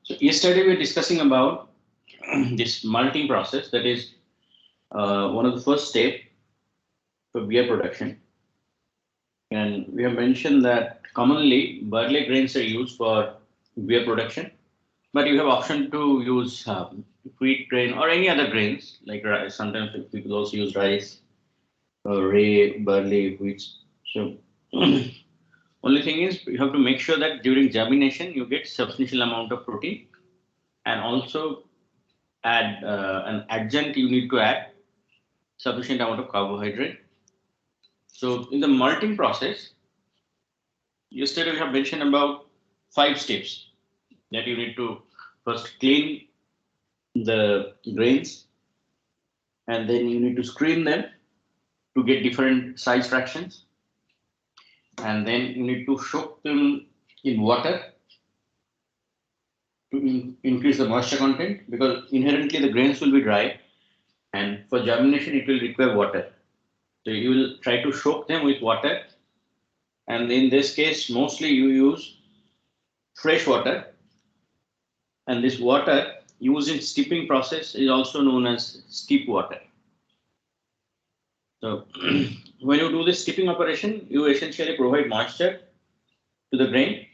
So yesterday we were discussing about this malting process, that is one of the first step for beer production. And we have mentioned that commonly barley grains are used for beer production, but you have option to use wheat grain or any other grains like rice. Sometimes people also use rice, rye, barley, wheat. So only thing is you have to make sure that during germination you get substantial amount of protein, and also add an adjunct, you need to add sufficient amount of carbohydrate. So in the malting process, yesterday we have mentioned about 5 steps that you need to first clean the grains, and then you need to screen them to get different size fractions, and then you need to soak them in water to increase the moisture content, because inherently the grains will be dry, and for germination it will require water. So you will try to soak them with water, and in this case mostly you use fresh water, and this water used in steeping process is also known as steep water. So when you do this steeping operation, you essentially provide moisture to the grain,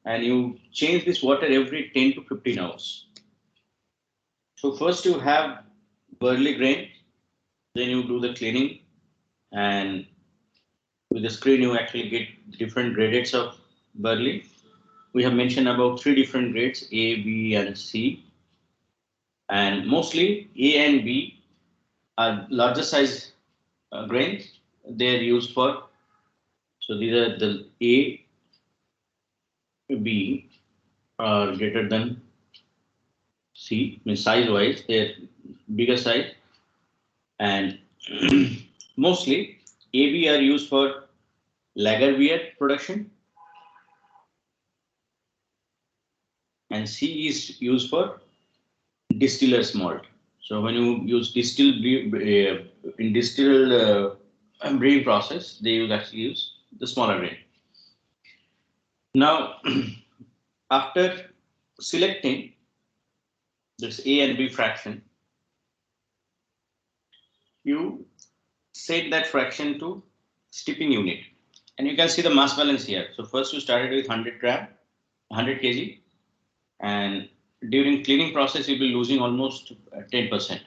and you change this water every 10 to 15 hours. So first you have barley grain, then you do the cleaning, and with the screen you actually get different grades of barley. We have mentioned about 3 different grades, A, B, and C, and mostly A and B are larger size grains. They are used for, so these are the A, B are greater than C, means size wise they're bigger size, and mostly AB are used for lager beer production, and C is used for distiller's malt. So when you use in distilled brewing process, they will actually use the smaller grain. Now, after selecting this A and B fraction, you set that fraction to steeping unit, and you can see the mass balance here. So first you started with 100 gram, 100 kg, and during cleaning process you will be losing almost 10%.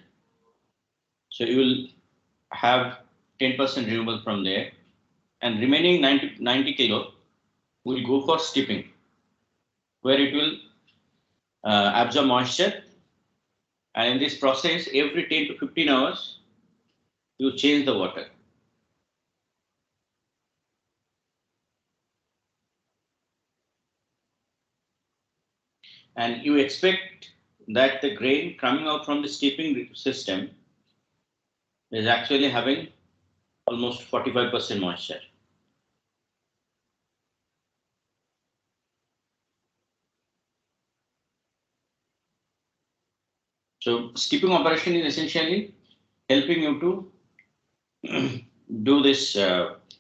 So you will have 10% removal from there, and remaining 90 kilo will go for steeping, where it will absorb moisture, and in this process every 10 to 15 hours you change the water. And you expect that the grain coming out from the steeping system is actually having almost 45% moisture. So steeping operation is essentially helping you to do this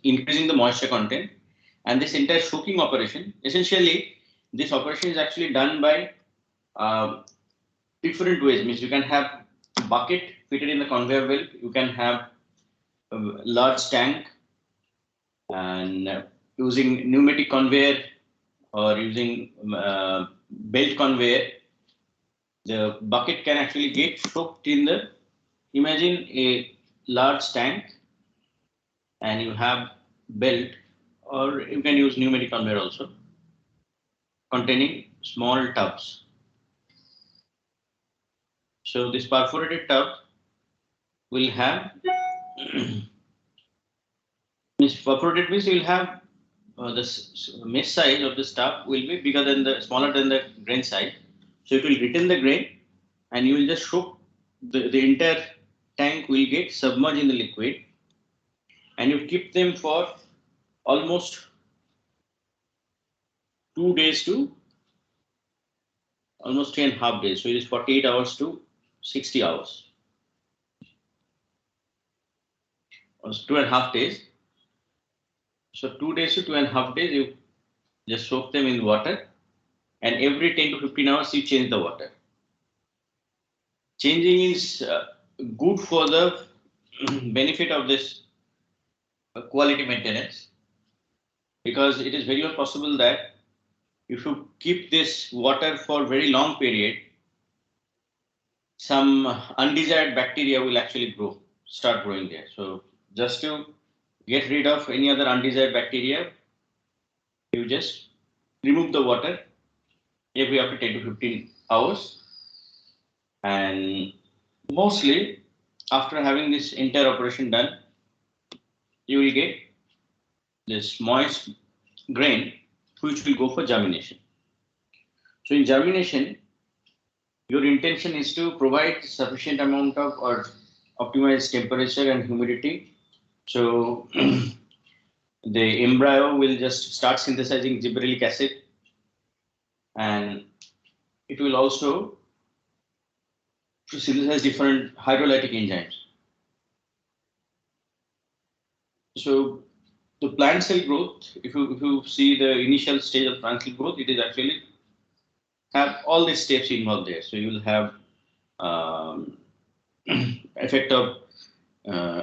increasing the moisture content, and this entire soaking operation, essentially this operation is actually done by uh, different ways. Means you can have bucket fitted in the conveyor belt, you can have a large tank, and using pneumatic conveyor or using belt conveyor, the bucket can actually get soaked in the, imagine a large tank, and you have belt, or you can use pneumatic conveyor also, containing small tubs. So this perforated tub will have means perforated means you will have the mesh size of the tub will be bigger than the smaller than the grain size. So it will retain the grain, and you will just soak the entire tank will get submerged in the liquid, and you keep them for almost 2 days to almost 3.5 days. So it is 48 hours to 60 hours, or 2.5 days. So 2 days to 2.5 days, you just soak them in water, and every 10 to 15 hours you change the water. Changing is good for the benefit of this quality maintenance, because it is very well possible that if you keep this water for very long period, some undesired bacteria will actually start growing there. So just to get rid of any other undesired bacteria, you just remove the water every after 10 to 15 hours. And mostly after having this entire operation done, you will get this moist grain which will go for germination. So in germination, your intention is to provide sufficient amount of or optimize temperature and humidity. So the embryo will just start synthesizing gibberellic acid, and it will also synthesize different hydrolytic enzymes. So the plant cell growth, if you see the initial stage of plant cell growth, it is actually have all these steps involved there. So you will have um, effect of uh,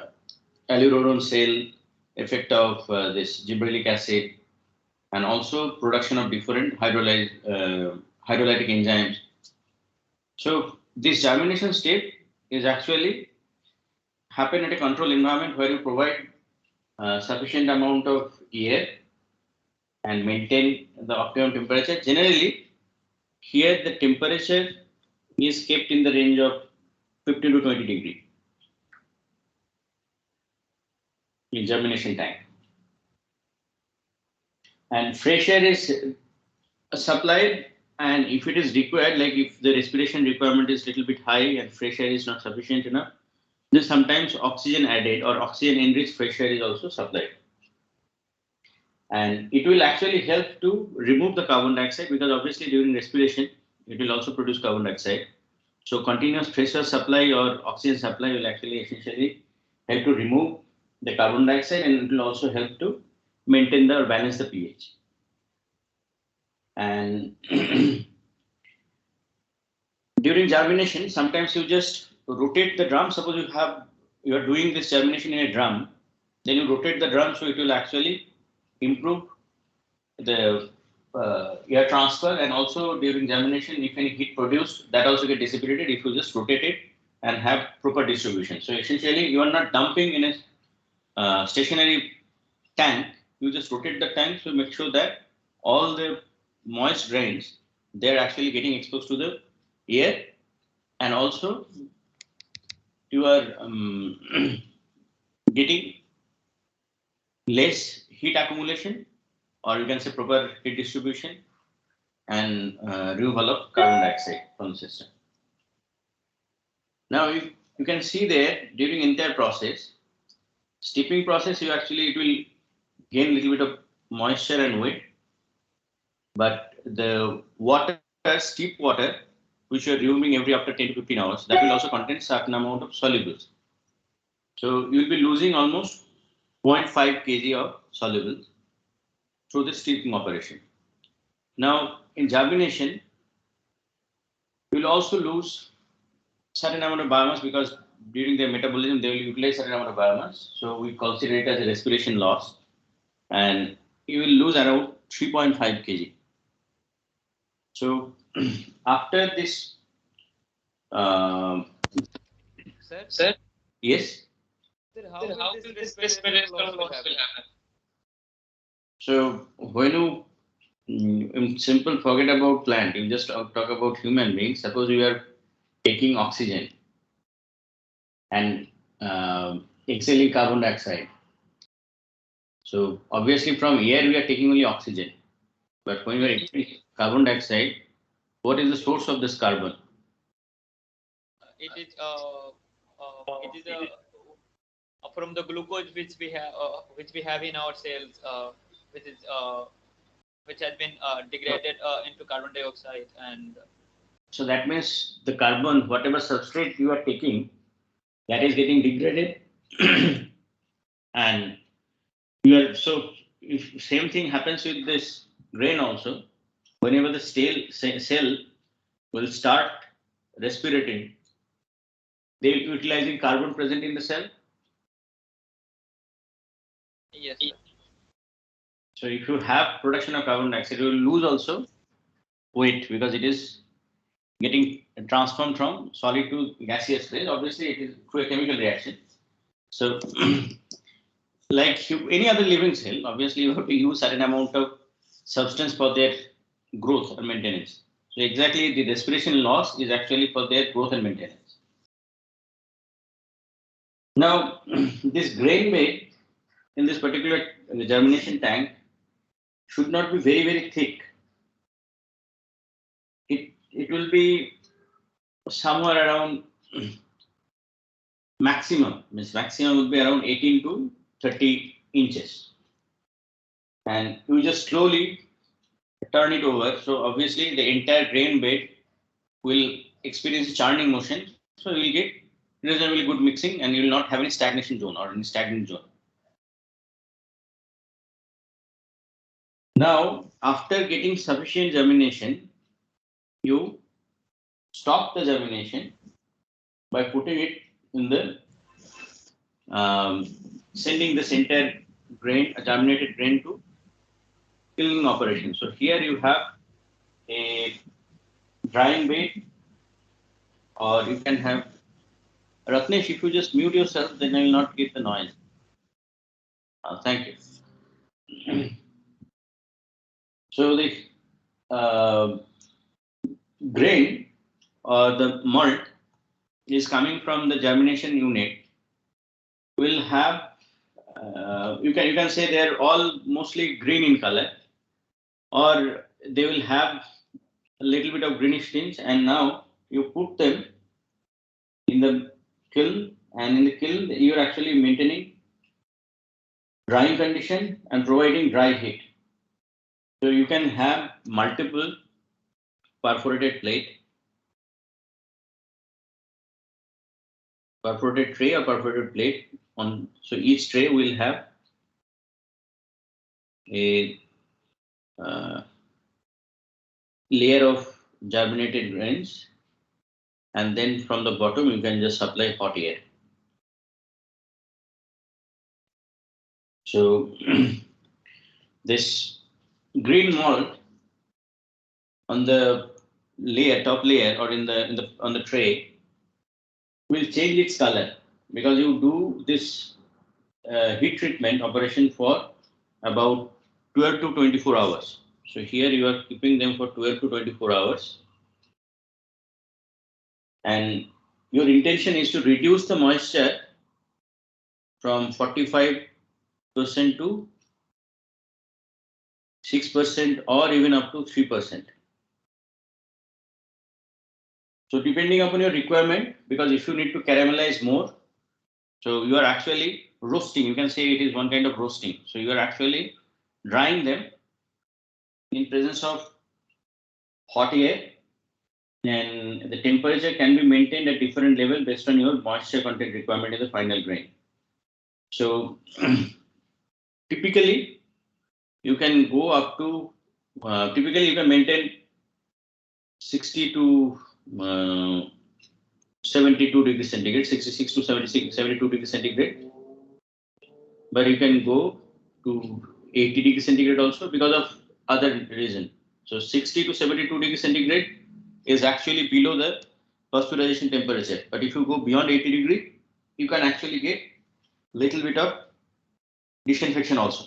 allurodone cell, effect of this gibberellic acid, and also production of different hydrolytic enzymes. So this germination step is actually happen at a controlled environment where you provide sufficient amount of air and maintain the optimum temperature. Generally, here the temperature is kept in the range of 15 to 20 degree in germination time. And fresh air is supplied, and if it is required, like if the respiration requirement is little bit high and fresh air is not sufficient enough, then sometimes oxygen added or oxygen enriched fresh air is also supplied. And it will actually help to remove the carbon dioxide, because obviously during respiration, it will also produce carbon dioxide. So continuous pressure supply or oxygen supply will actually essentially help to remove the carbon dioxide, and it will also help to maintain the or balance the pH. And during germination, sometimes you just rotate the drum. Suppose you are doing this germination in a drum, then you rotate the drum, so it will actually improve the air transfer, and also during germination, if any heat produced, that also get dissipated if you just rotate it and have proper distribution. So essentially, you are not dumping in a stationary tank. You just rotate the tank to make sure that all the moist grains, they're actually getting exposed to the air, and also you are getting less heat accumulation, or you can say proper heat distribution, and removal of carbon dioxide from the system. Now you can see there during entire process, steeping process, you actually it will gain a little bit of moisture and weight, but the water, steep water, which you are removing every after 10 to 15 hours, that will also contain certain amount of solubles. So you will be losing almost 0.5 kg of solubles through the steeping operation. Now in germination, you will also lose certain amount of biomass, because during their metabolism they will utilize certain amount of biomass. So we consider it as a respiration loss, and you will lose around 3.5 kg. So after this, Sir, yes. sir, how will this respiration loss will happen? So when you in simple forget about plant, you just talk about human beings. Suppose you are taking oxygen and exhaling carbon dioxide. So obviously from air we are taking only oxygen, but when you are exhaling carbon dioxide, what is the source of this carbon? It is from the glucose which we have in our cells, which is which has been degraded into carbon dioxide, and So that means the carbon, whatever substrate you are taking, that is getting degraded, and you are so if same thing happens with this grain also. whenever the cell will start respirating, they will be utilizing carbon present in the cell. Yes, sir. So if you have production of carbon dioxide, you will lose also weight because it is getting transformed from solid to gaseous phase. Obviously, it is through a chemical reaction. So, like any other living cell, obviously you have to use certain amount of substance for their growth and maintenance. So exactly the respiration loss is actually for their growth and maintenance. Now, this grain bed in this particular germination tank should not be very thick. It will be somewhere around maximum would be around 18 to 30 inches, and you just slowly turn it over. So obviously the entire grain bed will experience churning motion. So you will get reasonably good mixing, and you will not have any stagnation zone or any stagnant zone. Now, after getting sufficient germination, you stop the germination by putting it in the sending the center grain, a germinated grain to kilning operation. So here you have a drying bed, or you can have Ratnesh. If you just mute yourself, then I will not get the noise. Thank you. So the uh, grain or the malt is coming from the germination unit will have you can say they're all mostly green in color, or they will have a little bit of greenish tinge, and now you put them in the kiln, and in the kiln you're actually maintaining drying condition and providing dry heat. So you can have multiple perforated tray or perforated plate on. So each tray will have a uh, layer of germinated grains, and then from the bottom you can just supply hot air. So this green malt on the top layer, or in the on the tray, will change its color because you do this heat treatment operation for about 12 to 24 hours. So here you are keeping them for 12 to 24 hours, and your intention is to reduce the moisture from 45% to 6% or even up to 3%. So depending upon your requirement, because if you need to caramelize more, so you are actually roasting. You can say it is one kind of roasting. So you are actually drying them in presence of hot air, and the temperature can be maintained at different level based on your moisture content requirement in the final grain. So typically you can go up to typically you can maintain 60 to 72 degrees centigrade, 66 to 72 degrees centigrade, but you can go to 80 degrees centigrade also because of other reason. So 60 to 72 degrees centigrade is actually below the pasteurization temperature. But if you go beyond 80 degree, you can actually get little bit of disinfection also.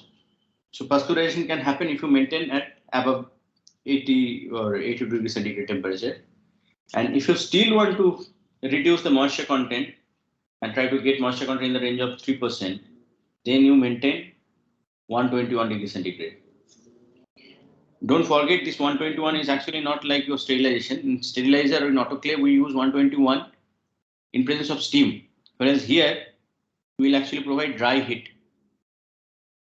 So pasteurization can happen if you maintain at above 80 or 80 degrees centigrade temperature. And if you still want to reduce the moisture content and try to get moisture content in the range of 3%, then you maintain 121 degrees centigrade. Don't forget, this 121 is actually not like your sterilization. In sterilizer or in autoclave, we use 121 in presence of steam. Whereas here, we will actually provide dry heat.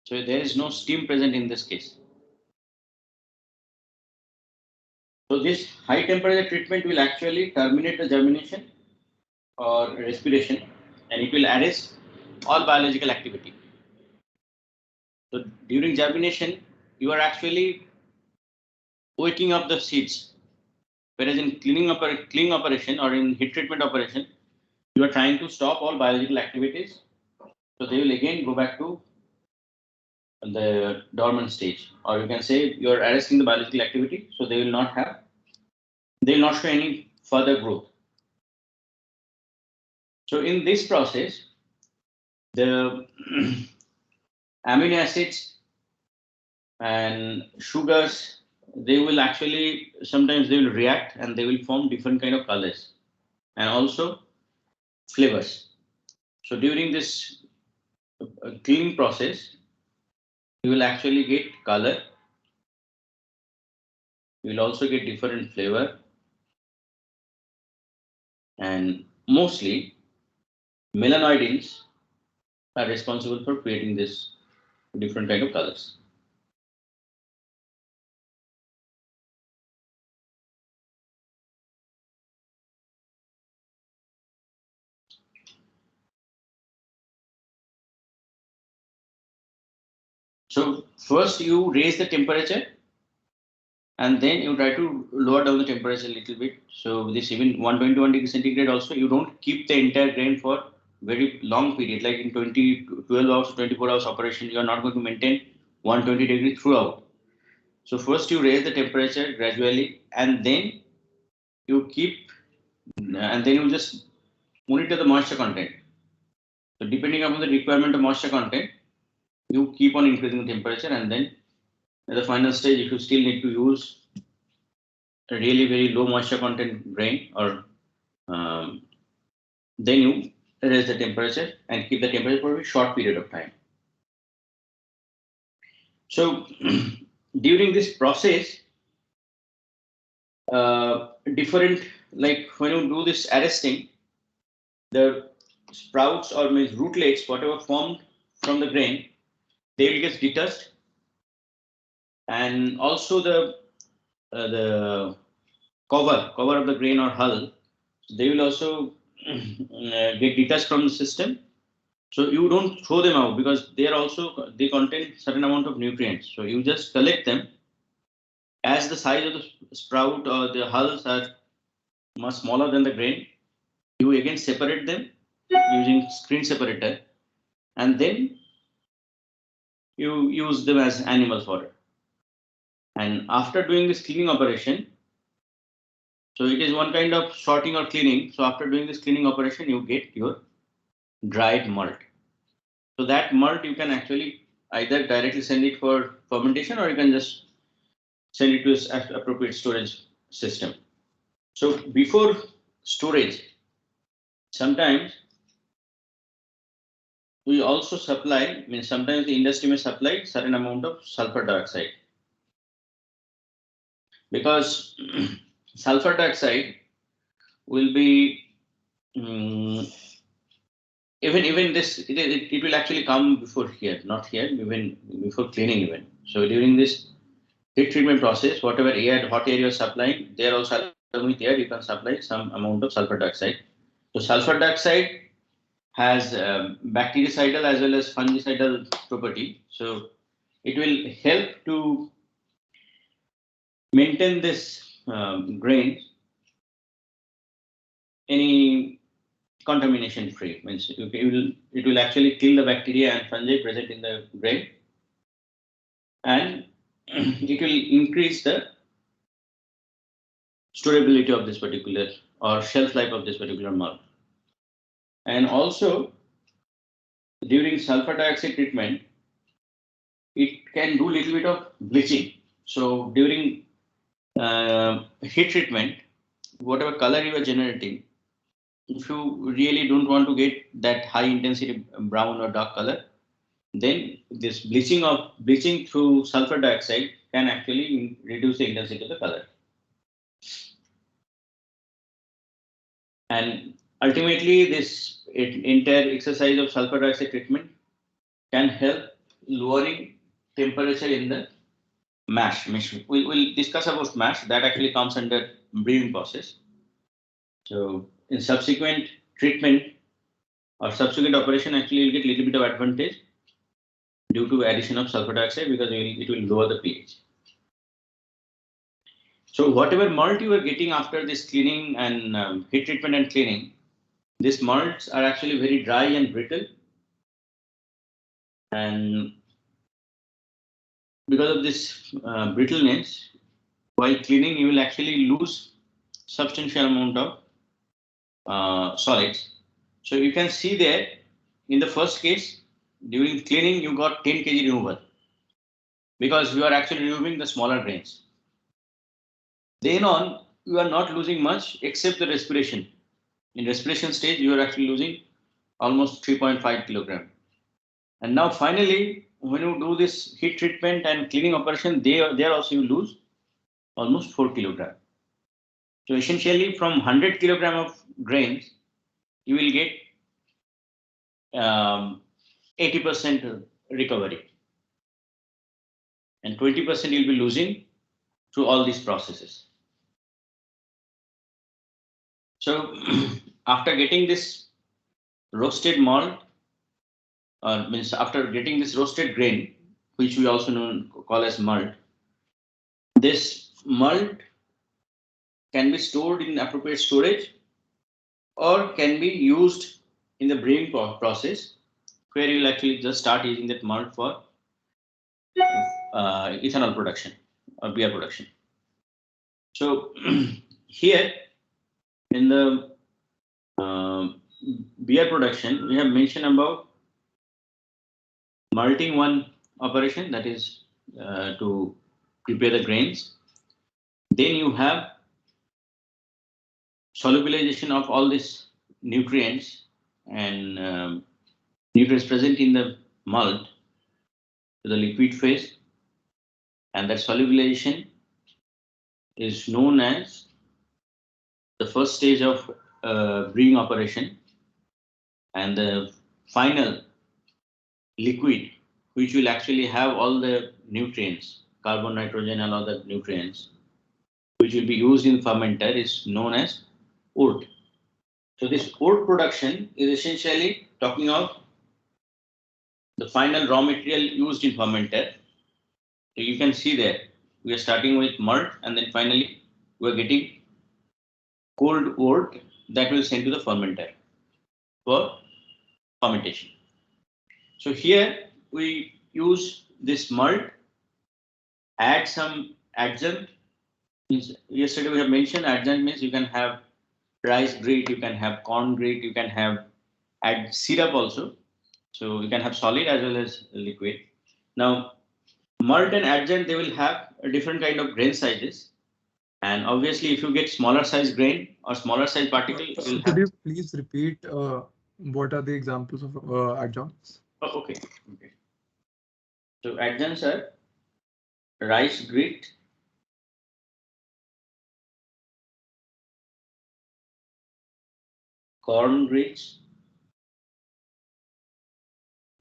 So there is no steam present in this case. So this high temperature treatment will actually terminate the germination or respiration, and it will arrest all biological activity. So during germination, you are actually waking up the seeds. Whereas in cleaning operation or in heat treatment operation, you are trying to stop all biological activities. So they will again go back to the dormant stage, or you can say you are arresting the biological activity. So they will not show any further growth. So in this process, the amino acids and sugars, they will actually sometimes they will react and they will form different kind of colors and also flavors. So during this cleaning process, you will actually get color. You will also get different flavor, and mostly melanoidins are responsible for creating this different kind of colors. So first you raise the temperature and then you try to lower down the temperature a little bit. So this even 121 degree centigrade also, you don't keep the entire grain for very long period, like in 20, 12 hours, 24 hours operation, you are not going to maintain 120 degree throughout. So first you raise the temperature gradually and then you keep, and then you just monitor the moisture content. So depending upon the requirement of moisture content, you keep on increasing the temperature, and then at the final stage, if you still need to use a really very low moisture content grain, or then you raise the temperature and keep the temperature for a short period of time. So during this process, different, like when you do this arresting, the sprouts or means rootlets, whatever formed from the grain, they will get detached, and also the cover of the grain or hull, they will also get detached from the system. So you don't throw them out because they contain certain amount of nutrients. So you just collect them as the size of the sprout or the hulls are much smaller than the grain. You again separate them using screen separator, and then you use them as animal fodder. And after doing this cleaning operation, so it is one kind of sorting or cleaning. So after doing this cleaning operation, you get your dried malt. So that malt you can actually either directly send it for fermentation, or you can just send it to its appropriate storage system. So before storage, sometimes we also supply, means sometimes the industry may supply certain amount of sulfur dioxide, because sulfur dioxide will be even this it will actually come before here, not here, even before cleaning even. So during this heat treatment process, whatever air, hot air you're supplying, there also along with air, you can supply some amount of sulfur dioxide. So sulfur dioxide has bactericidal as well as fungicidal property. So it will help to maintain this grain any contamination free. Means it will actually kill the bacteria and fungi present in the grain, and it will increase the storability of this particular or shelf life of this particular malt. And also during sulfur dioxide treatment, it can do a little bit of bleaching. So during heat treatment, whatever color you are generating, if you really don't want to get that high intensity brown or dark color, then this bleaching through sulfur dioxide can actually reduce the intensity of the color. And ultimately, this entire exercise of sulfur dioxide treatment can help lowering temperature in the mash. We'll discuss about mash. That actually comes under brewing process. So in subsequent treatment or subsequent operation, actually you'll get little bit of advantage due to addition of sulfur dioxide, because it will lower the pH. So whatever malt you are getting after this cleaning and heat treatment and cleaning, these malts are actually very dry and brittle, and because of this brittleness, while cleaning, you will actually lose substantial amount of solids. So you can see there in the first case, during cleaning, you got 10 kg removal because you are actually removing the smaller grains. Then on, you are not losing much except the respiration. In respiration stage, you are actually losing almost 3.5 kilogram. And now finally, when you do this heat treatment and cleaning operation, there also you lose almost 4 kilogram. So essentially, from 100 kilogram of grains, you will get 80% recovery, and 20% you'll be losing through all these processes. So after getting this roasted malt, means after getting this roasted grain, which we also call as malt, this malt can be stored in appropriate storage or can be used in the brewing process, where you'll actually just start using that malt for ethanol production or beer production. So here in the beer production, we have mentioned about malting one operation, that is to prepare the grains. Then you have solubilization of all these nutrients and nutrients present in the malt to the liquid phase, and that solubilization is known as the first stage of brewing operation, and the final liquid, which will actually have all the nutrients, carbon, nitrogen, and other nutrients, which will be used in fermenter, is known as oat. So this oat production is essentially talking of the final raw material used in fermenter. So you can see there, we are starting with malt, and then finally we are getting cold oat that will send to the fermenter for fermentation. So here we use this malt, add some adjunct. Yesterday we have mentioned adjunct means you can have rice grit, you can have corn grit, you can have add syrup also. So you can have solid as well as liquid. Now malt and adjunct, they will have a different kind of grain sizes. And obviously if you get smaller size grain or smaller size particle, you will Could have. you please repeat what are the examples of adjuncts? Oh, okay. Okay. So adjuncts are rice grit, corn grits,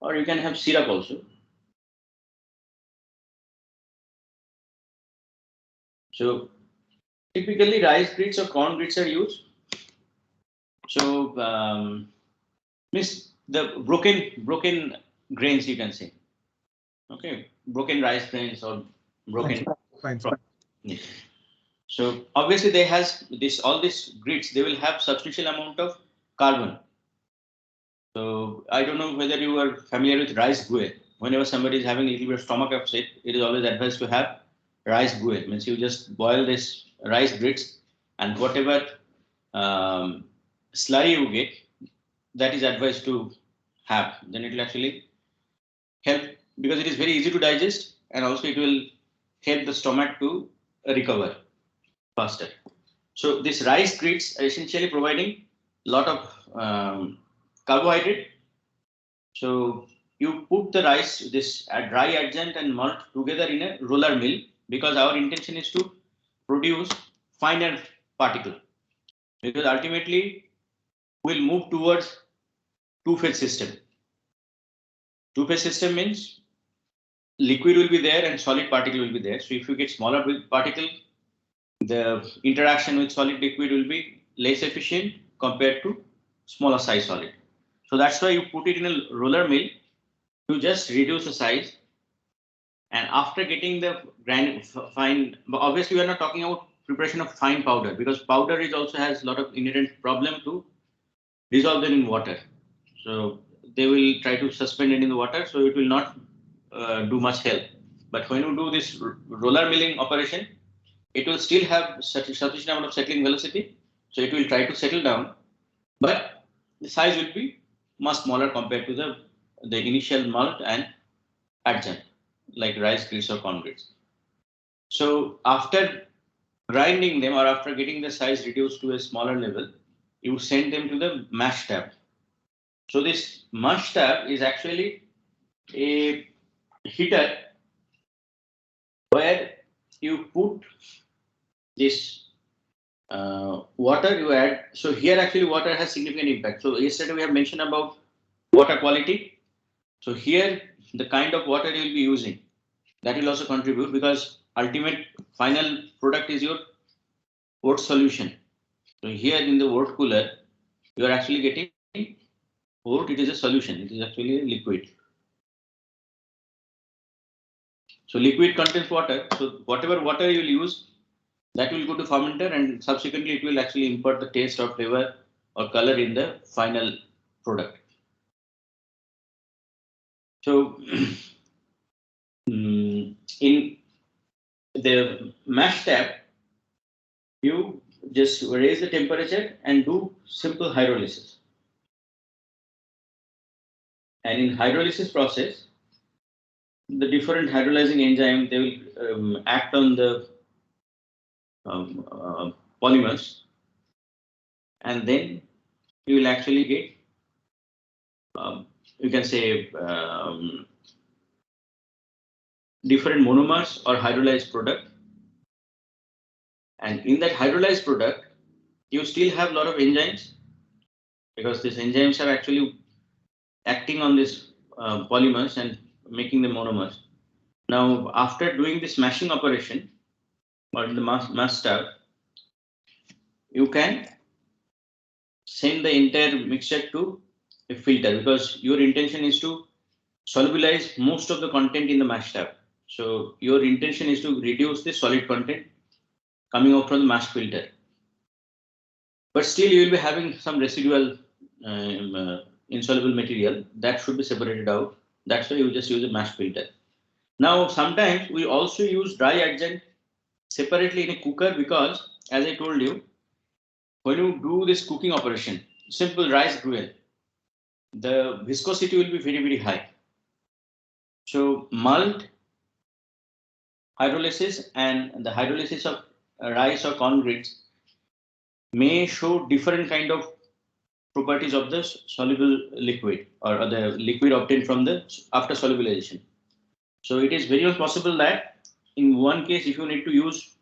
or you can have syrup also. So typically rice grits or corn grits are used. So means the broken grains, you can say. Okay, broken rice grains or broken. Fine. Yes. So obviously they has this, all these grits, they will have substantial amount of carbon. So I don't know whether you are familiar with rice guel. Whenever somebody is having a little bit of stomach upset, it is always advised to have rice guel. Means you just boil this rice grits, and whatever slurry you get, that is advised to have. Then it will actually help, because it is very easy to digest, and also it will help the stomach to recover faster. So these rice grits are essentially providing a lot of carbohydrate. So you put the rice, this dry adjunct and malt together in a roller mill, because our intention is to produce finer particle. Because ultimately we'll move towards two-phase system. Two-phase system means liquid will be there and solid particle will be there. So if you get smaller particle, the interaction with solid liquid will be less efficient compared to smaller size solid. So that's why you put it in a roller mill to just reduce the size. And after getting the fine, obviously we are not talking about preparation of fine powder, because powder is also has a lot of inherent problem to dissolve them in water. So they will try to suspend it in the water, so it will not do much help. But when you do this roller milling operation, it will still have sufficient amount of settling velocity, so it will try to settle down, but the size will be much smaller compared to the initial malt and adjunct, like rice grits or corn grits. So after grinding them or after getting the size reduced to a smaller level, you send them to the mash tab. So this mash tab is actually a heater where you put this water you add. So here actually water has significant impact. So yesterday we have mentioned about water quality. So here the kind of water you will be using, that will also contribute, because ultimate final product is your oat solution. So here in the oat cooler, you are actually getting oat. It is a solution. It is actually a liquid. So liquid contains water. So whatever water you will use, that will go to fermenter, and subsequently it will actually impart the taste or flavor or color in the final product. So in the mash tab, you just raise the temperature and do simple hydrolysis. And in hydrolysis process, the different hydrolyzing enzyme, they will act on the polymers, and then you will actually get, you can say, different monomers or hydrolyzed product. And in that hydrolyzed product, you still have a lot of enzymes, because these enzymes are actually acting on these polymers and making the monomers. Now, after doing this mashing operation or the mash tab, you can send the entire mixture to a filter, because your intention is to solubilize most of the content in the mash tab. So your intention is to reduce the solid content coming out from the mash filter. But still you will be having some residual insoluble material that should be separated out. That's why you just use a mash filter. Now, sometimes we also use dry adjunct separately in a cooker, because as I told you, when you do this cooking operation, simple rice gruel, the viscosity will be very, very high. So malt hydrolysis and the hydrolysis of rice or corn grits may show different kind of properties of the soluble liquid, or the liquid obtained from the after solubilization. So it is very much possible that in one case, if you need to use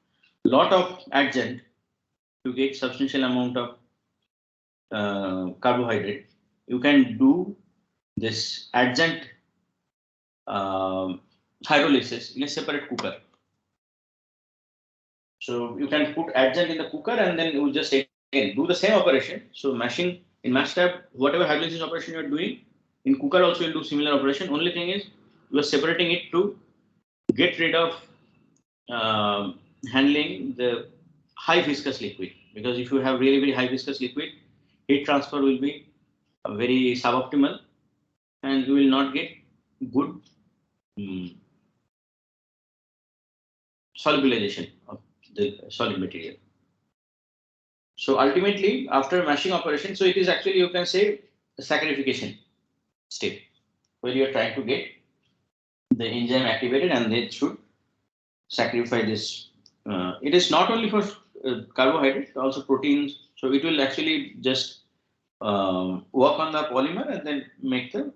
a lot of adjunct to get substantial amount of carbohydrate, you can do this adjunct hydrolysis in a separate cooker. So you can put adjunct in the cooker, and then you just again do the same operation. So mashing in mash tab, whatever hydrolysis operation you are doing, in cooker also you'll do similar operation. Only thing is you are separating it to get rid of handling the high viscous liquid, because if you have really very high viscous liquid, heat transfer will be very suboptimal, and you will not get good solubilization of the solid material. So ultimately, after mashing operation, so it is actually, you can say, a saccharification step, where you are trying to get the enzyme activated, and they should sacrifice this. It is not only for carbohydrates, also proteins. So it will actually just work on the polymer and then make the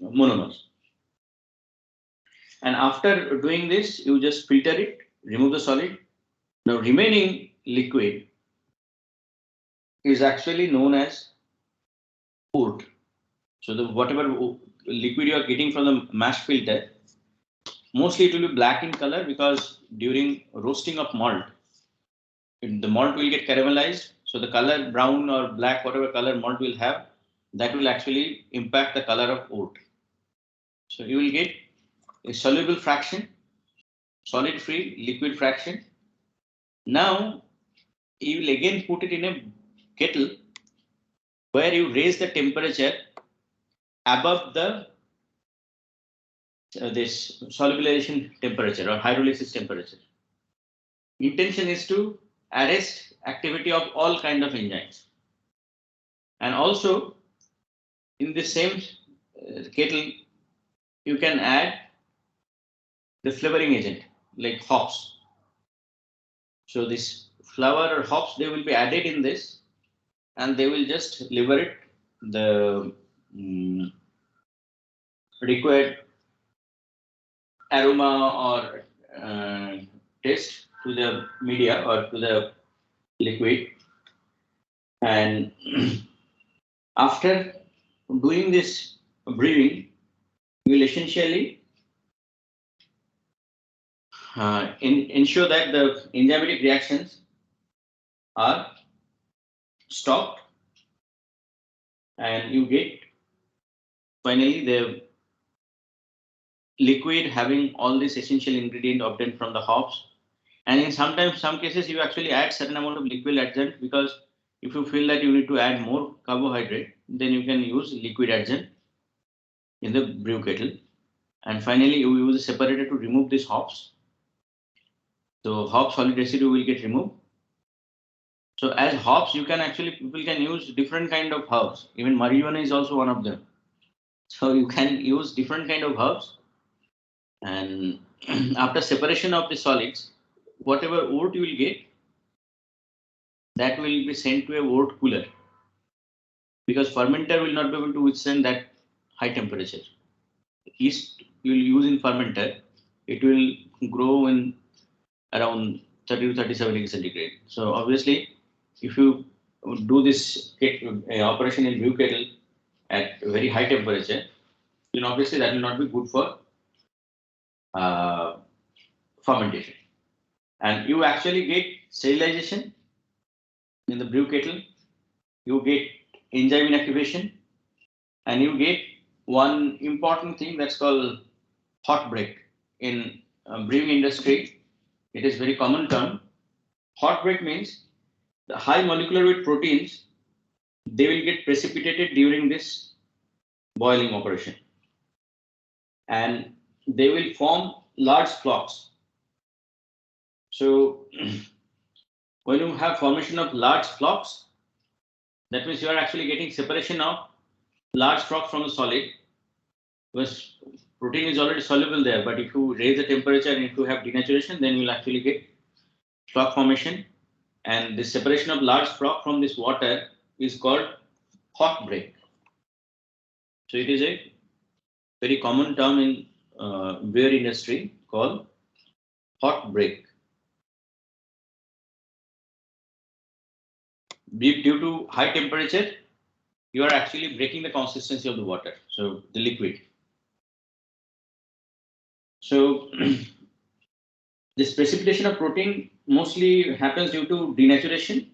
monomers. And after doing this, you just filter it, remove the solid. Now remaining liquid is actually known as oat. So the whatever liquid you are getting from the mash filter, mostly it will be black in color, because during roasting of malt, the malt will get caramelized. So the color brown or black, whatever color malt will have, that will actually impact the color of oat. So you will get a soluble fraction, solid free liquid fraction, Now you will again put it in a kettle where you raise the temperature above the this solubilization temperature or hydrolysis temperature. Intention is to arrest activity of all kind of enzymes, and also in the same kettle you can add the flavoring agent like hops. So this flour or hops, they will be added in this, and they will just liberate the required aroma or taste to the media or to the liquid. And after doing this brewing, you will essentially ensure that the enzymatic reactions are stopped, and you get finally the liquid having all this essential ingredient obtained from the hops. And in some cases, you actually add certain amount of liquid adjunct, because if you feel that you need to add more carbohydrate, then you can use liquid adjunct in the brew kettle. And finally, you use a separator to remove these hops. So hop solid residue will get removed. So as hops, you can actually, people can use different kind of herbs. Even marijuana is also one of them. So you can use different kind of herbs. And after separation of the solids, whatever wort you will get, that will be sent to a wort cooler, because fermenter will not be able to withstand that high temperature. Yeast you will use in fermenter, it will grow in around 30 to 37 degrees centigrade. So obviously, if you do this operation in brew kettle at very high temperature, then obviously that will not be good for uh, fermentation. And you actually get sterilization in the brew kettle, you get enzyme inactivation, and you get one important thing that's called hot break. In brewing industry, it is very common term. Hot break means the high molecular weight proteins, they will get precipitated during this boiling operation, and they will form large flocks. So when you have formation of large flocks, that means you are actually getting separation of large flocks from the solid, because protein is already soluble there. But if you raise the temperature and if you have denaturation, then you will actually get flock formation. And the separation of large flock from this water is called hot break. So it is a very common term in beer industry called hot break. Due to high temperature, you are actually breaking the consistency of the water, so the liquid. So this precipitation of protein mostly happens due to denaturation,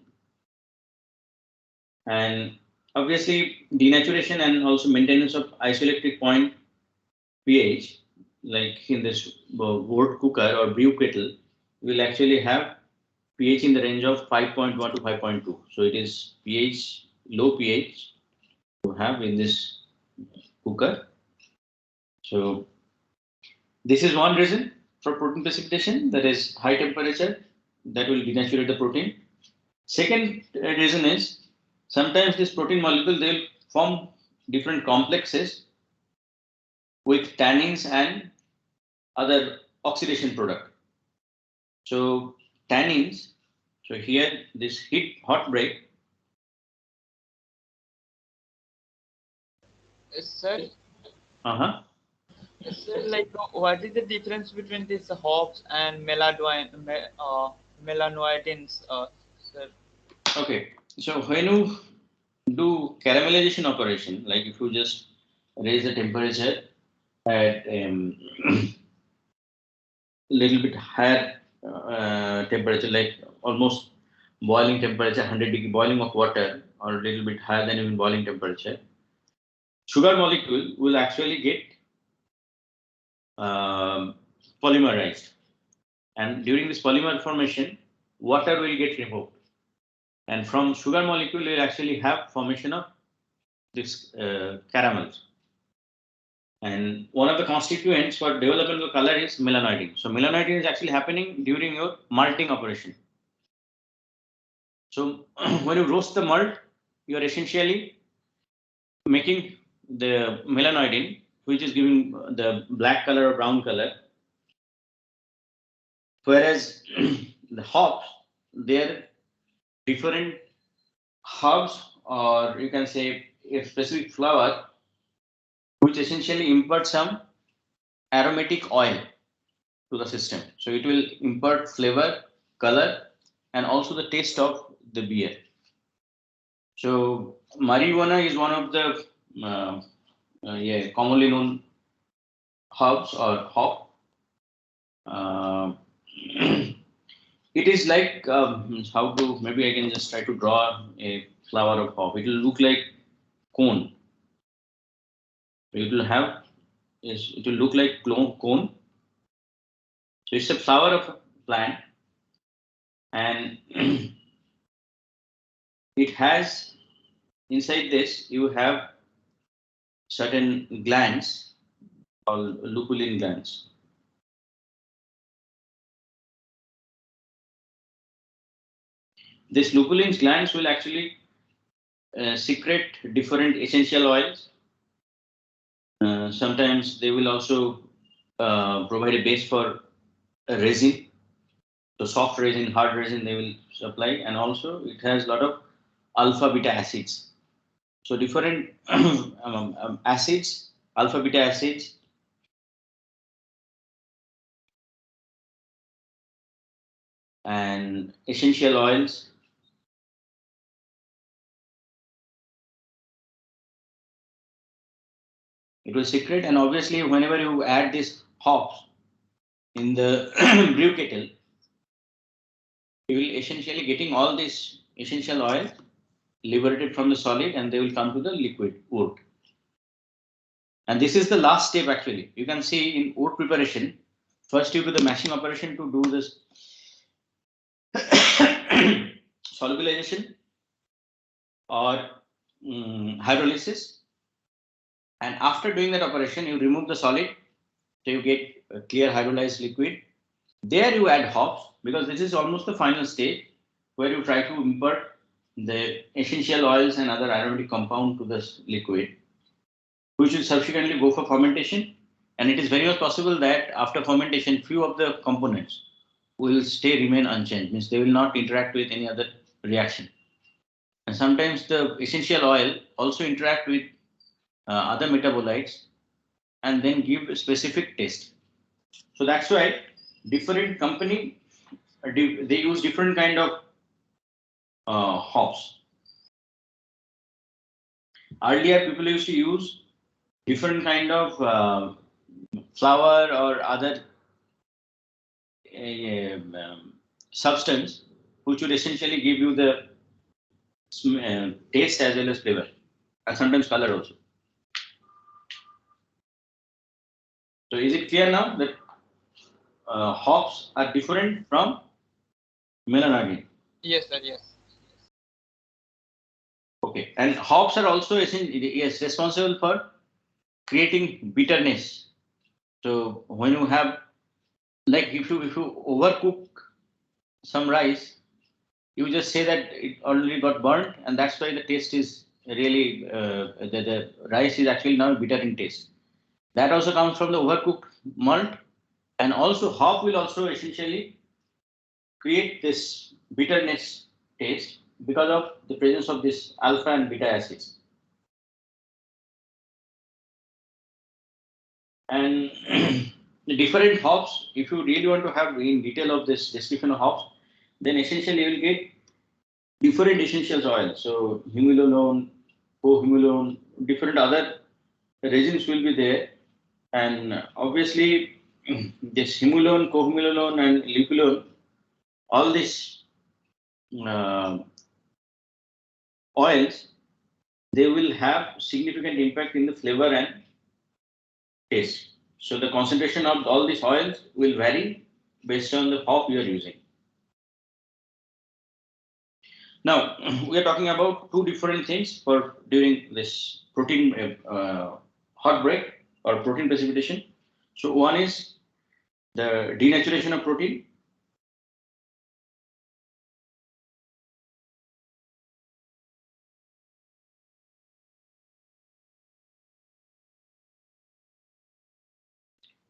and obviously denaturation and also maintenance of isoelectric point pH, like in this wort cooker or brew kettle, will actually have pH in the range of 5.1 to 5.2. So it is pH, low pH to have in this cooker. So this is one reason for protein precipitation, that is high temperature that will denaturate the protein. Second reason is sometimes this protein molecule, they will form different complexes with tannins and other oxidation product. So tannins, so here this hot break. Sir, Uh-huh. sir, like what is the difference between these hops and melanoidins, sir? Okay. So when you do caramelization operation, like if you just raise the temperature at little bit higher temperature, like almost boiling temperature, 100-degree boiling of water, or a little bit higher than even boiling temperature, sugar molecule will actually get polymerized. And during this polymer formation, water will get removed. And from sugar molecule, you will actually have formation of this caramels. And one of the constituents for development of color is melanoidin. So melanoidin is actually happening during your malting operation. So when you roast the malt, you are essentially making the melanoidin, which is giving the black color or brown color. Whereas the hops, they're different herbs, or you can say a specific flower, which essentially imparts some aromatic oil to the system. So it will impart flavor, color, and also the taste of the beer. So marijuana is one of the commonly known herbs or hop. Uh, it is like how to, maybe I can just try to draw a flower of hop. It will look like cone. It will have it will look like cone. So it's a flower of a plant, and it has inside this you have certain glands called lupulin glands. These lupulin glands will actually secrete different essential oils. Sometimes they will also provide a base for a resin. So soft resin, hard resin they will supply, and also it has a lot of alpha beta acids. So different acids, alpha beta acids, and essential oils. It will secrete, and obviously whenever you add this hops in the brew kettle, you will essentially getting all this essential oil liberated from the solid, and they will come to the liquid wood. And this is the last step actually. You can see in wood preparation, first you do the mashing operation to do this solubilization or hydrolysis. And after doing that operation, you remove the solid, so you get a clear hydrolyzed liquid. There you add hops, because this is almost the final stage where you try to impart the essential oils and other aromatic compound to this liquid, which will subsequently go for fermentation. And it is very much possible that after fermentation, few of the components will remain unchanged, means they will not interact with any other reaction. And sometimes the essential oil also interact with other metabolites and then give a specific taste. So that's why different company they use different kind of hops. Earlier, people used to use different kind of flour or other substance, which would essentially give you the taste as well as flavor, and sometimes color also. So is it clear now that hops are different from melanoidin? Yes, sir. Yes. Okay, and hops are also responsible for creating bitterness. So when you have, like, if you overcook some rice, you just say that it already got burnt, and that's why the taste is really the rice is actually now bitter in taste. That also comes from the overcooked malt, and also hop will also essentially create this bitterness taste because of the presence of this alpha and beta acids. And the different hops, if you really want to have in detail of this description of hops, then essentially you will get different essential oils. So humulinone, cohumulone, different other resins will be there. And obviously this himulone, cohumulone, and lupulone, all these uh, oils, they will have significant impact in the flavor and taste. So the concentration of all these oils will vary based on the hop you are using. Now we are talking about two different things for during this protein hot break or protein precipitation. So one is the denaturation of protein,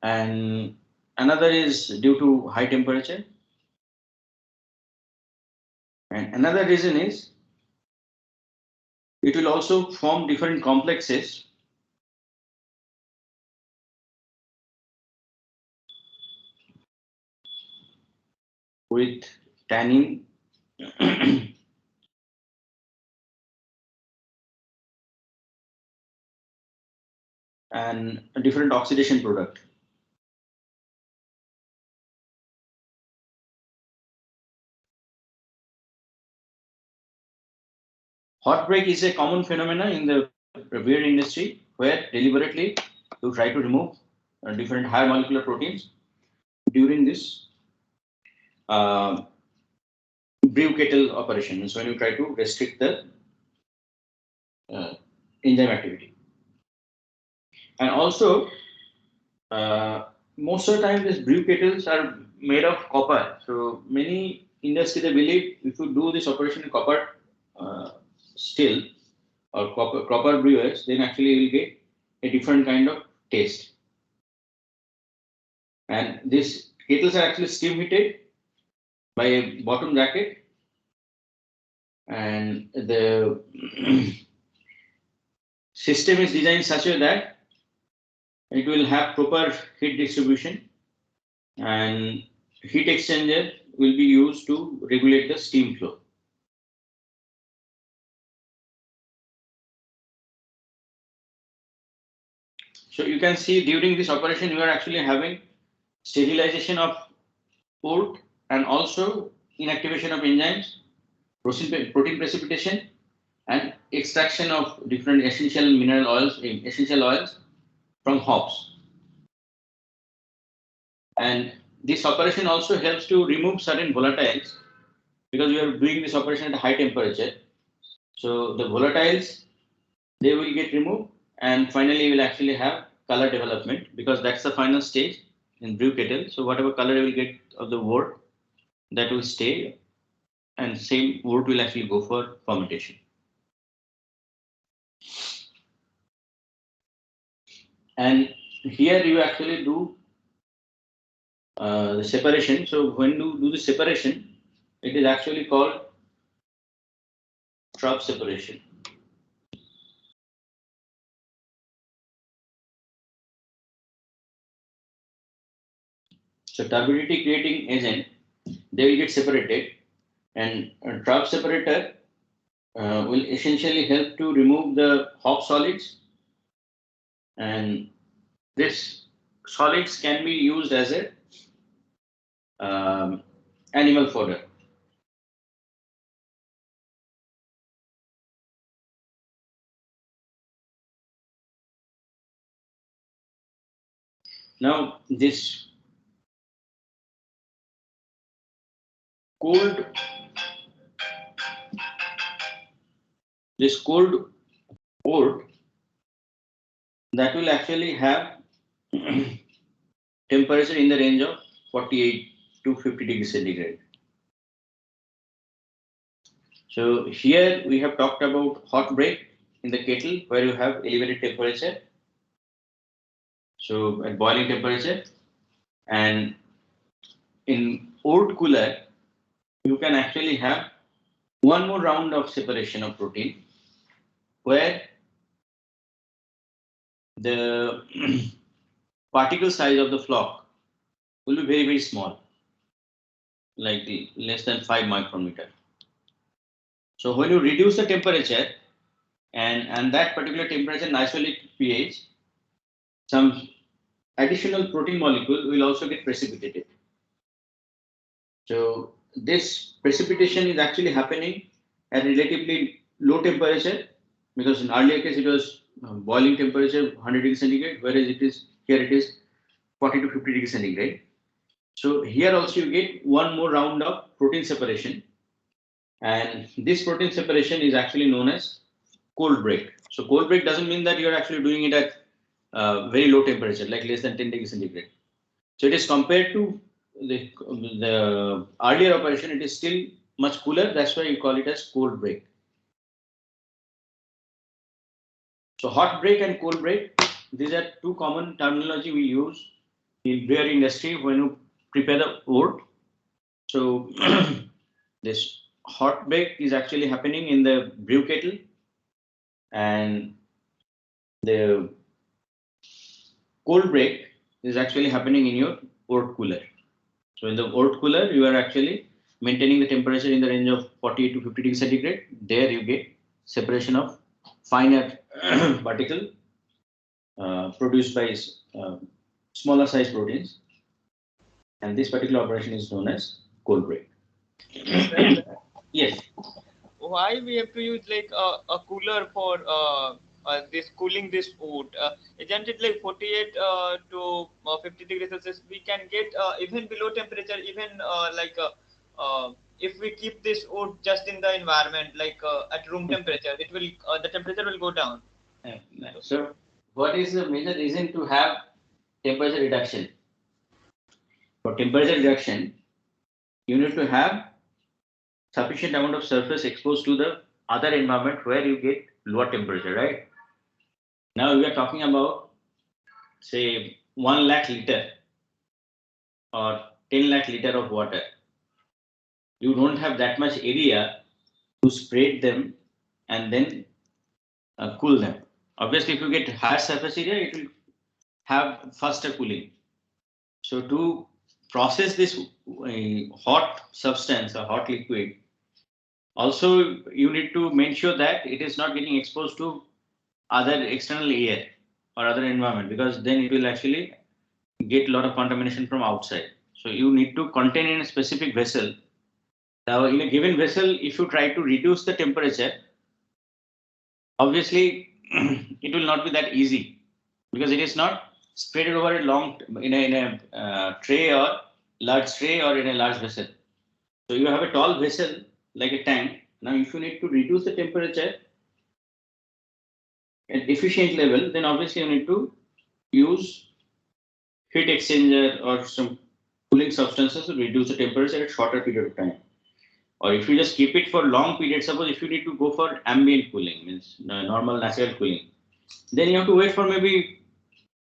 and another is due to high temperature, and another reason is it will also form different complexes with tannin and a different oxidation product. Hot break is a common phenomenon in the beer industry where deliberately you try to remove different higher molecular proteins during this uh, brew kettle operation. So when you try to restrict the uh, enzyme activity, and also most of the time these brew kettles are made of copper. So many industry they believe if you do this operation in copper still or copper brewers, then actually you will get a different kind of taste. And these kettles are actually steam heated by a bottom jacket, and the system is designed such a way that it will have proper heat distribution, and heat exchanger will be used to regulate the steam flow. So you can see during this operation you are actually having sterilization of port and also inactivation of enzymes, protein precipitation, and extraction of different essential mineral oils, essential oils from hops. And this operation also helps to remove certain volatiles because we are doing this operation at a high temperature. So the volatiles they will get removed, and finally we'll actually have color development because that's the final stage in brew kettle. So whatever color you will get of the wort that will stay, and same wort will actually go for fermentation. And here you actually do the separation. So when you do the separation, it is actually called trough separation. So turbidity creating agent, they will get separated, and a trough separator will essentially help to remove the hop solids, and this solids can be used as a animal fodder. Now cold this cold port that will actually have temperature in the range of 48 to 50 degrees centigrade. So here we have talked about hot break in the kettle where you have elevated temperature. So at boiling temperature, and in oat cooler, you can actually have one more round of separation of protein where the particle size of the flock will be very, very small, like less than 5 micrometer. So when you reduce the temperature and that particular temperature and isolate pH, some additional protein molecule will also get precipitated. So this precipitation is actually happening at relatively low temperature because in earlier case it was boiling temperature 100 degrees centigrade, whereas it is 40 to 50 degrees centigrade. So here also you get one more round of protein separation, And this protein separation is actually known as cold break. So cold break doesn't mean that you're actually doing it at very low temperature, like less than 10 degrees centigrade. So it is compared to the earlier operation, it is still much cooler. That's why you call it as cold break. So hot break and cold break, these are two common terminology we use in beer industry when you prepare the wood. So this hot break is actually happening in the brew kettle, and the cold break is actually happening in your wort cooler. So in the wort cooler, you are actually maintaining the temperature in the range of 40 to 50 degrees centigrade. There you get separation of finer particle produced by smaller size proteins, and this particular operation is known as cold break. Yes. Why we have to use like a cooler for this cooling this food? Isn't it like 48 to 50 degrees Celsius? We can get even below temperature, even if we keep this wood just in the environment, like at room temperature, it will the temperature will go down. So, what is the major reason to have temperature reduction? For temperature reduction, you need to have sufficient amount of surface exposed to the other environment where you get lower temperature, right? Now we are talking about, say, 1 lakh liter or 10 lakh liter of water. You don't have that much area to spread them and then cool them. Obviously, if you get higher surface area, it will have faster cooling. So to process this hot substance or hot liquid, also you need to make sure that it is not getting exposed to other external air or other environment, because then it will actually get a lot of contamination from outside. So you need to contain in a specific vessel. Now in a given vessel, if you try to reduce the temperature, obviously it will not be that easy, because it is not spread over a long in a tray or large tray or in a large vessel. So you have a tall vessel like a tank. Now if you need to reduce the temperature at efficient level, then obviously you need to use heat exchanger or some cooling substances to reduce the temperature at shorter period of time. Or if you just keep it for long periods, suppose if you need to go for ambient cooling, means normal natural cooling, then you have to wait for maybe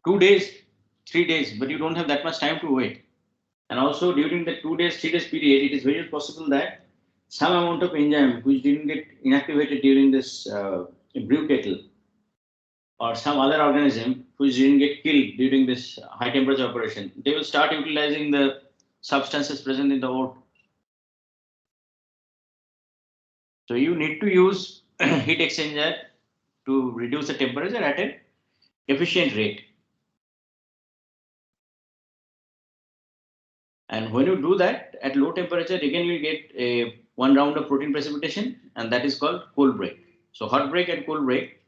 2 days, 3 days, but you don't have that much time to wait. And also during the 2 days, 3 days period, it is very possible that some amount of enzyme which didn't get inactivated during this brew kettle, or some other organism which didn't get killed during this high temperature operation, they will start utilizing the substances present in the wood. So you need to use heat exchanger to reduce the temperature at an efficient rate. And when you do that at low temperature, again you get a one round of protein precipitation, and that is called cold break. So hot break and cold break,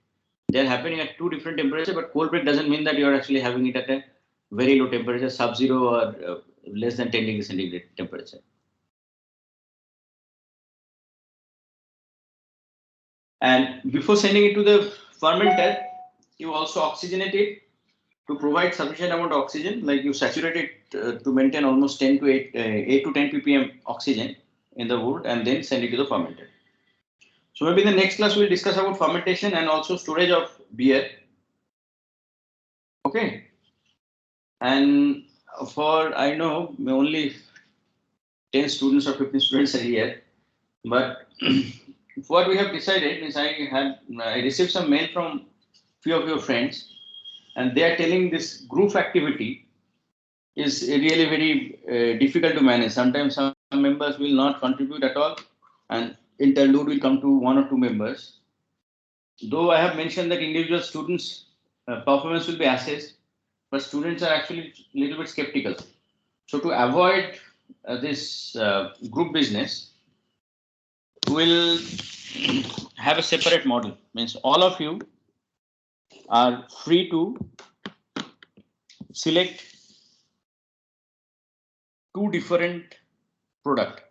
they are happening at two different temperatures, but cold break doesn't mean that you are actually having it at a very low temperature, sub-zero or less than 10 degrees centigrade temperature. And before sending it to the fermenter, you also oxygenate it to provide sufficient amount of oxygen, like you saturate it to maintain almost 10 to 8 to 10 ppm oxygen in the wood, and then send it to the fermenter. So maybe in the next class we'll discuss about fermentation and also storage of beer. Okay. And for, I know only 10 students or 15 students a year, but what we have decided is I received some mail from few of your friends, and they are telling this group activity is really very difficult to manage. Sometimes some members will not contribute at all, and interlude will come to 1 or 2 members. Though I have mentioned that individual students' performance will be assessed, but students are actually a little bit skeptical. So to avoid this group business, we'll have a separate model. Means all of you are free to select 2 different product.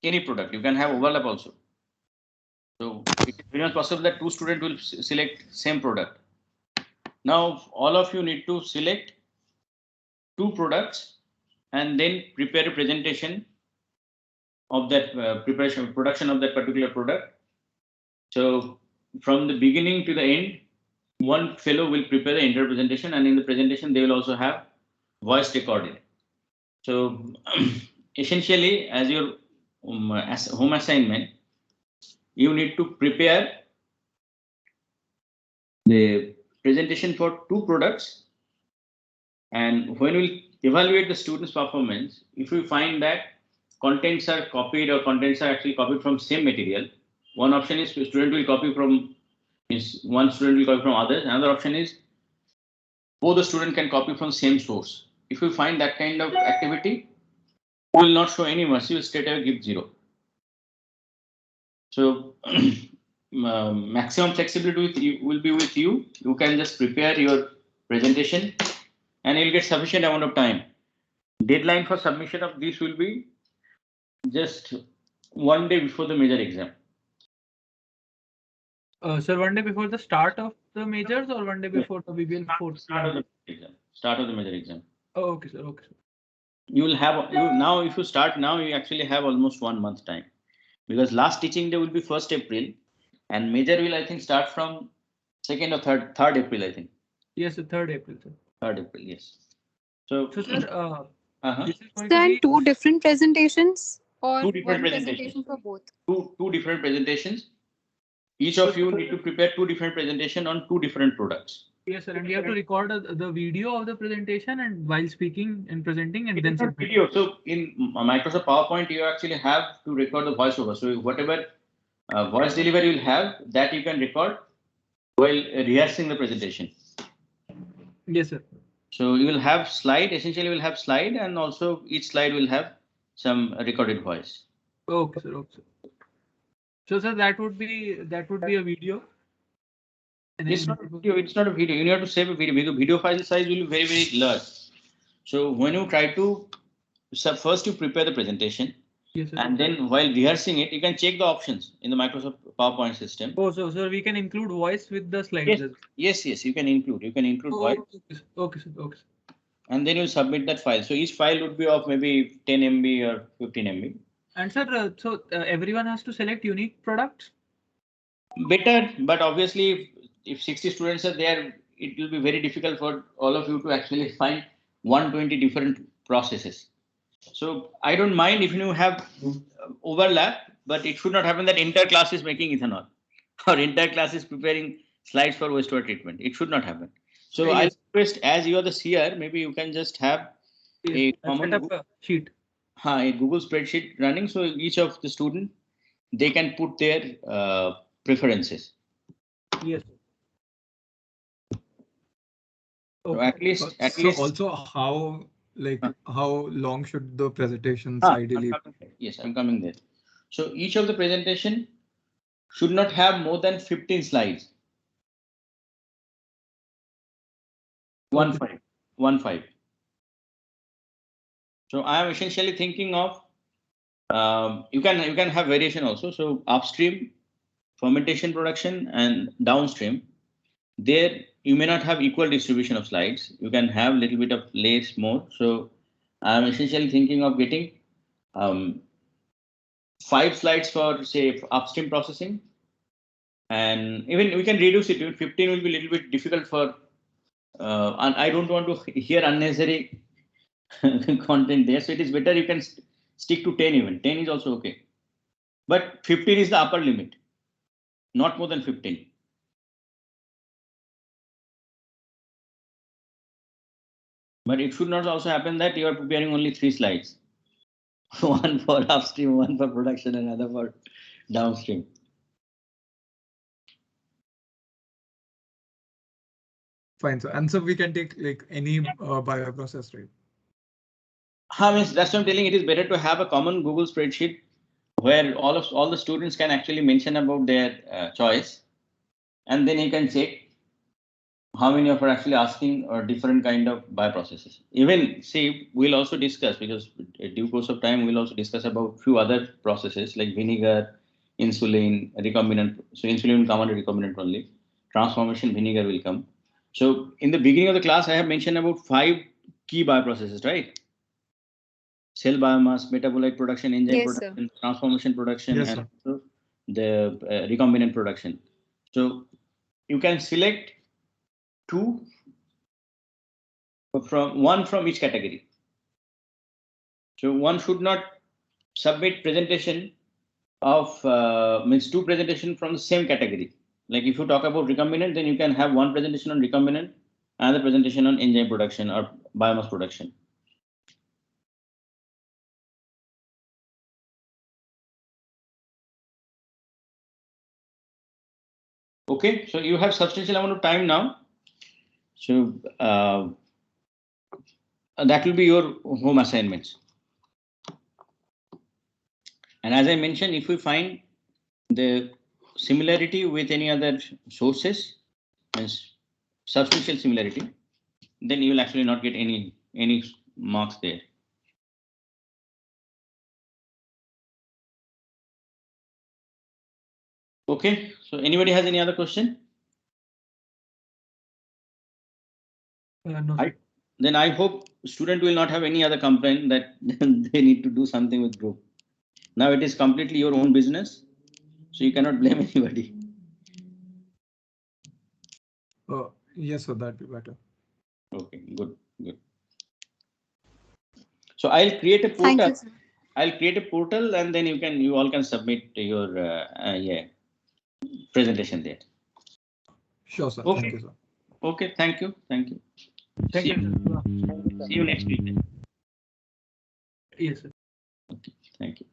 any product. You can have overlap also. So it is very much possible that two students will select same product. Now all of you need to select two products and then prepare a presentation of that production of that particular product. So from the beginning to the end, one fellow will prepare the entire presentation, and in the presentation they will also have voice recorded. So essentially, as your as home assignment, you need to prepare the presentation for two products, and when we evaluate the student's performance, if we find that contents are copied or contents are actually copied from same material, one option is student will copy from one student will copy from others. Another option is both the student can copy from same source. If we find that kind of activity, we will not show any mercy, will straight away give 0. So maximum flexibility will be with you. You can just prepare your presentation and you'll get sufficient amount of time. Deadline for submission of this will be just one day before the major exam. Sir, one day before the start of the majors or one day before the BBL431? Start of the exam. Start of the major exam. Oh, okay, sir. Okay, sir. You will have now. If you start now, you actually have almost 1 month time, because last teaching day will be 1st April, and major will I think start from 2nd or 3rd April I think. Yes, sir, 3rd April, sir. 3rd April, yes. So sir, this is going Then to be two different presentations or two different one presentations. presentation for both? Two different presentations. Each of you need to prepare two different presentations on two different products. Yes, sir, and you have to record the video of the presentation and while speaking and presenting, and then submit. Video. So in Microsoft PowerPoint, you actually have to record the voiceover. So whatever voice delivery you'll have, that you can record while rehearsing the presentation. Yes, sir. So you will have slide. Essentially, you will have slide, and also each slide will have some recorded voice. Okay, sir. Okay, sir. So, sir, that would be a video. And It's not a video. It's not a video. You have to save a video because video file size will be very, very large. So when you try to, first you prepare the presentation. Yes, sir. And then while rehearsing it, you can check the options in the Microsoft PowerPoint system. Oh, so sir, we can include voice with the slides. Yes, you can include. You can include voice. Okay, sir. Okay, sir. And then you submit that file. So each file would be of maybe 10 MB or 15 MB. And sir, everyone has to select unique products? Better, but obviously if 60 students are there, it will be very difficult for all of you to actually find 120 different processes. So I don't mind if you have overlap, but it should not happen that entire class is making ethanol or entire class is preparing slides for wastewater treatment. It should not happen. So I request, as you are the seer, maybe you can just have a common sheet. A Google spreadsheet running. So each of the student, they can put their preferences. Yes. So at least. Also, how long should the presentations ideally? Yes, I'm coming there. So each of the presentation should not have more than 15 slides. 1.5. So I am essentially thinking of you can have variation also. So upstream, fermentation production, and downstream. There you may not have equal distribution of slides. You can have a little bit of less, more. So I'm essentially thinking of getting 5 slides for say upstream processing, and even we can reduce it. 15 will be a little bit difficult for, and I don't want to hear unnecessary content there. So it is better you can stick to 10 even. 10 is also okay, but 15 is the upper limit, not more than 15. But it should not also happen that you are preparing only 3 slides. One for upstream, one for production, and another for downstream. Fine. So we can take like any bioprocess, right? That's what I'm telling. It is better to have a common Google spreadsheet where all the students can actually mention about their choice, and then you can check. how many of are actually asking different kind of bioprocesses? Even see, we'll also discuss, because in due course of time, we'll also discuss about few other processes like vinegar, insulin, recombinant. So insulin will come under recombinant only. Transformation vinegar will come. So in the beginning of the class, I have mentioned about 5 key bioprocesses, right? Cell biomass, metabolite production, enzyme Yes, sir. production, transformation production, Yes, and sir. also the recombinant production. So you can select 2 from each category. So one should not submit presentation of means 2 presentation from the same category. Like if you talk about recombinant, then you can have 1 presentation on recombinant, another presentation on enzyme production or biomass production. Okay, so you have substantial amount of time now. So that will be your home assignments. And as I mentioned, if we find the similarity with any other sources, means substantial similarity, then you will actually not get any marks there. Okay, so anybody has any other question? No, Then I hope student will not have any other complaint that they need to do something with group. Now it is completely your own business, so you cannot blame anybody. Yes, sir, that'd be better. Okay, good. So I'll create a Thank portal. you, sir. I'll create a portal, and then you all can submit your presentation there. Sure, sir. Okay. Thank you, sir. Okay, thank you. thank you. See you next week. Yes, sir. Thank you.